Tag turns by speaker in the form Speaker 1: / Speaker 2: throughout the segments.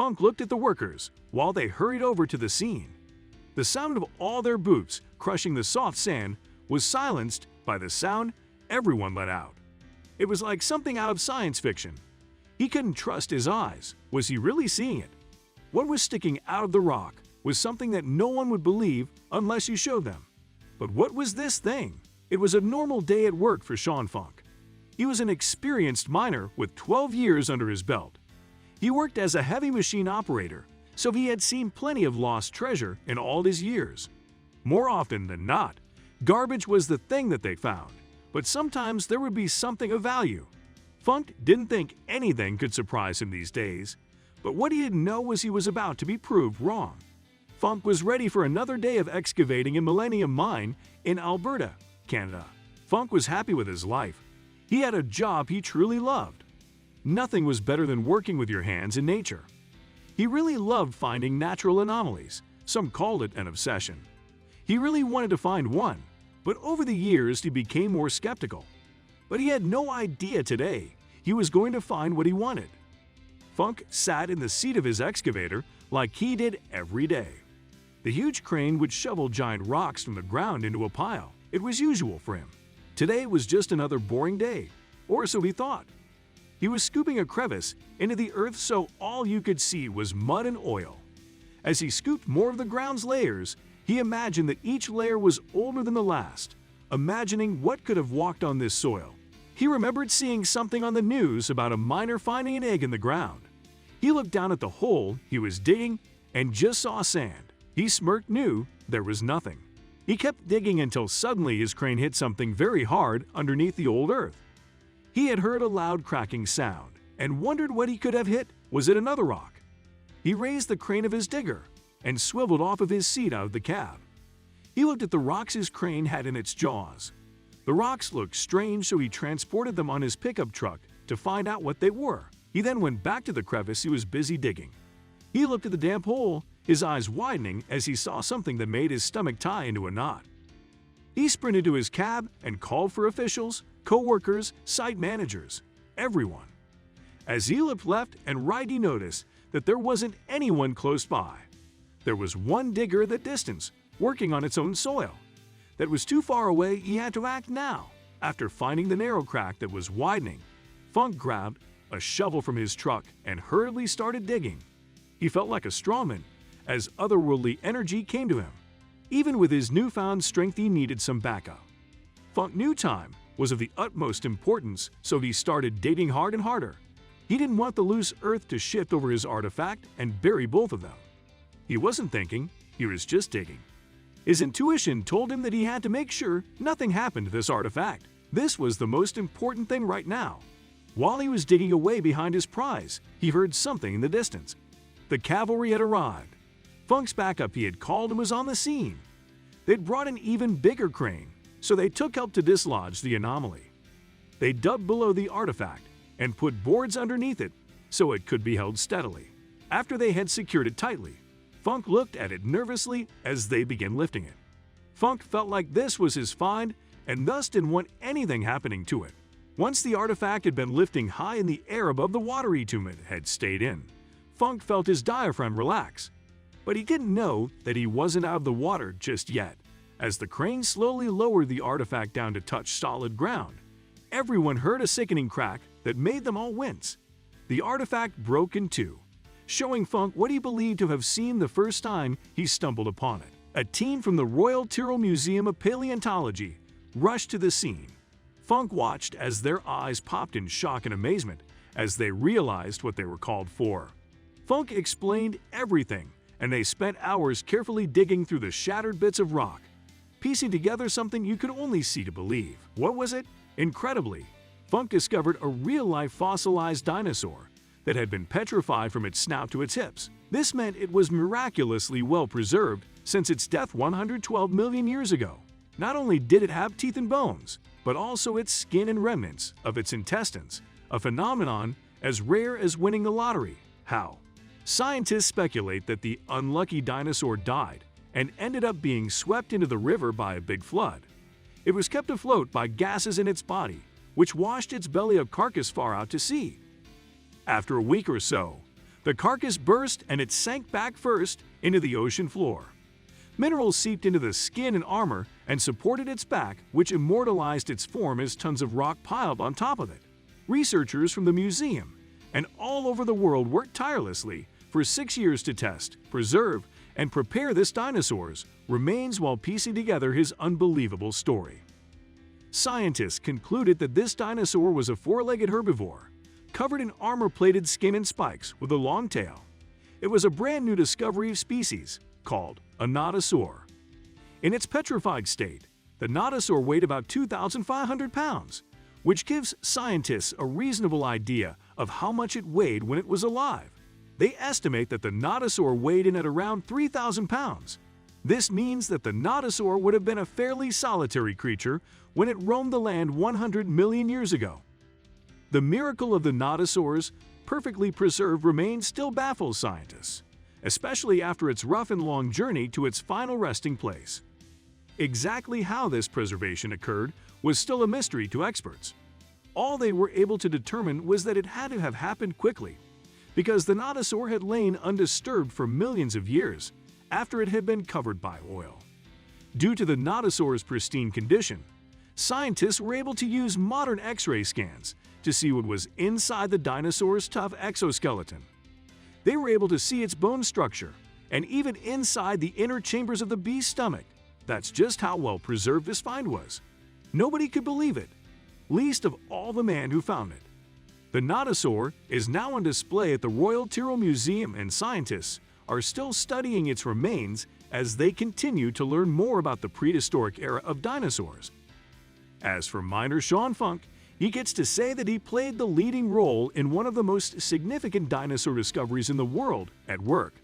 Speaker 1: Funk looked at the workers while they hurried over to the scene. The sound of all their boots crushing the soft sand was silenced by the sound everyone let out. It was like something out of science fiction. He couldn't trust his eyes. Was he really seeing it? What was sticking out of the rock was something that no one would believe unless you showed them. But what was this thing? It was a normal day at work for Sean Funk. He was an experienced miner with 12 years under his belt. He worked as a heavy machine operator, so he had seen plenty of lost treasure in all his years. More often than not, garbage was the thing that they found, but sometimes there would be something of value. Funk didn't think anything could surprise him these days, but what he didn't know was he was about to be proved wrong. Funk was ready for another day of excavating in Millennium Mine in Alberta, Canada. Funk was happy with his life. He had a job he truly loved. Nothing was better than working with your hands in nature. He really loved finding natural anomalies. Some called it an obsession. He really wanted to find one, but over the years he became more skeptical. But he had no idea today he was going to find what he wanted. Funk sat in the seat of his excavator like he did every day. The huge crane would shovel giant rocks from the ground into a pile. It was usual for him. Today was just another boring day, or so he thought. He was scooping a crevice into the earth so all you could see was mud and oil. As he scooped more of the ground's layers, he imagined that each layer was older than the last, imagining what could have walked on this soil. He remembered seeing something on the news about a miner finding an egg in the ground. He looked down at the hole he was digging and just saw sand. He smirked, knew there was nothing. He kept digging until suddenly his crane hit something very hard underneath the old earth. He had heard a loud cracking sound and wondered what he could have hit. Was it another rock? He raised the crane of his digger and swiveled off of his seat out of the cab. He looked at the rocks his crane had in its jaws. The rocks looked strange, so he transported them on his pickup truck to find out what they were. He then went back to the crevice he was busy digging. He looked at the damp hole, his eyes widening as he saw something that made his stomach tie into a knot. He sprinted to his cab and called for officials, co-workers, site managers, everyone. As he looked left and right, he noticed that there wasn't anyone close by. There was one digger at the distance, working on its own soil. That was too far away. He had to act now. After finding the narrow crack that was widening, Funk grabbed a shovel from his truck and hurriedly started digging. He felt like a strawman as otherworldly energy came to him. Even with his newfound strength, he needed some backup. Funk knew time was of the utmost importance, so he started digging hard and harder. He didn't want the loose earth to shift over his artifact and bury both of them. He wasn't thinking, he was just digging. His intuition told him that he had to make sure nothing happened to this artifact. This was the most important thing right now. While he was digging away behind his prize, he heard something in the distance. The cavalry had arrived. Funk's backup he had called and was on the scene. They'd brought an even bigger crane, so they took help to dislodge the anomaly. They dug below the artifact and put boards underneath it so it could be held steadily. After they had secured it tightly, Funk looked at it nervously as they began lifting it. Funk felt like this was his find and thus didn't want anything happening to it. Once the artifact had been lifting high in the air above the water he had stayed in, Funk felt his diaphragm relax. But he didn't know that he wasn't out of the water just yet. As the crane slowly lowered the artifact down to touch solid ground, everyone heard a sickening crack that made them all wince. The artifact broke in two, showing Funk what he believed to have seen the first time he stumbled upon it. A team from the Royal Tyrrell Museum of Paleontology rushed to the scene. Funk watched as their eyes popped in shock and amazement as they realized what they were called for. Funk explained everything, and they spent hours carefully digging through the shattered bits of rock, piecing together something you could only see to believe. What was it? Incredibly, Funk discovered a real-life fossilized dinosaur that had been petrified from its snout to its hips. This meant it was miraculously well preserved since its death 112 million years ago. Not only did it have teeth and bones, but also its skin and remnants of its intestines, a phenomenon as rare as winning the lottery. How? Scientists speculate that the unlucky dinosaur died and ended up being swept into the river by a big flood. It was kept afloat by gases in its body, which washed its belly of carcass far out to sea. After a week or so, The carcass burst and it sank back first into the ocean floor. Minerals seeped into the skin and armor and supported its back, which immortalized its form as tons of rock piled on top of it. Researchers from the museum and all over the world worked tirelessly for 6 years to test, preserve, and prepare this dinosaur's remains while piecing together his unbelievable story. Scientists concluded that this dinosaur was a four-legged herbivore, covered in armor-plated skin and spikes with a long tail. It was a brand new discovery of species called a nodosaur. In its petrified state, the nodosaur weighed about 2,500 pounds, which gives scientists a reasonable idea of how much it weighed when it was alive. They estimate that the nodosaur weighed in at around 3,000 pounds. This means that the nodosaur would have been a fairly solitary creature when it roamed the land 100 million years ago. The miracle of the nodosaur's perfectly preserved remains still baffles scientists, especially after its rough and long journey to its final resting place. Exactly how this preservation occurred was still a mystery to experts. All they were able to determine was that it had to have happened quickly, because the nodosaur had lain undisturbed for millions of years after it had been covered by oil. Due to the nodosaur's pristine condition, scientists were able to use modern X-ray scans to see what was inside the dinosaur's tough exoskeleton. They were able to see its bone structure and even inside the inner chambers of the beast's stomach. That's just how well preserved this find was. Nobody could believe it, least of all the man who found it. The nodosaur is now on display at the Royal Tyrrell Museum, and scientists are still studying its remains as they continue to learn more about the prehistoric era of dinosaurs. As for miner Sean Funk, he gets to say that he played the leading role in one of the most significant dinosaur discoveries in the world at work.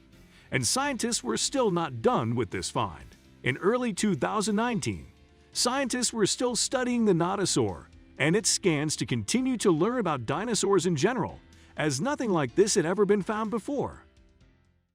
Speaker 1: And scientists were still not done with this find. In early 2019, scientists were still studying the nodosaur and its scans to continue to learn about dinosaurs in general, as nothing like this had ever been found before.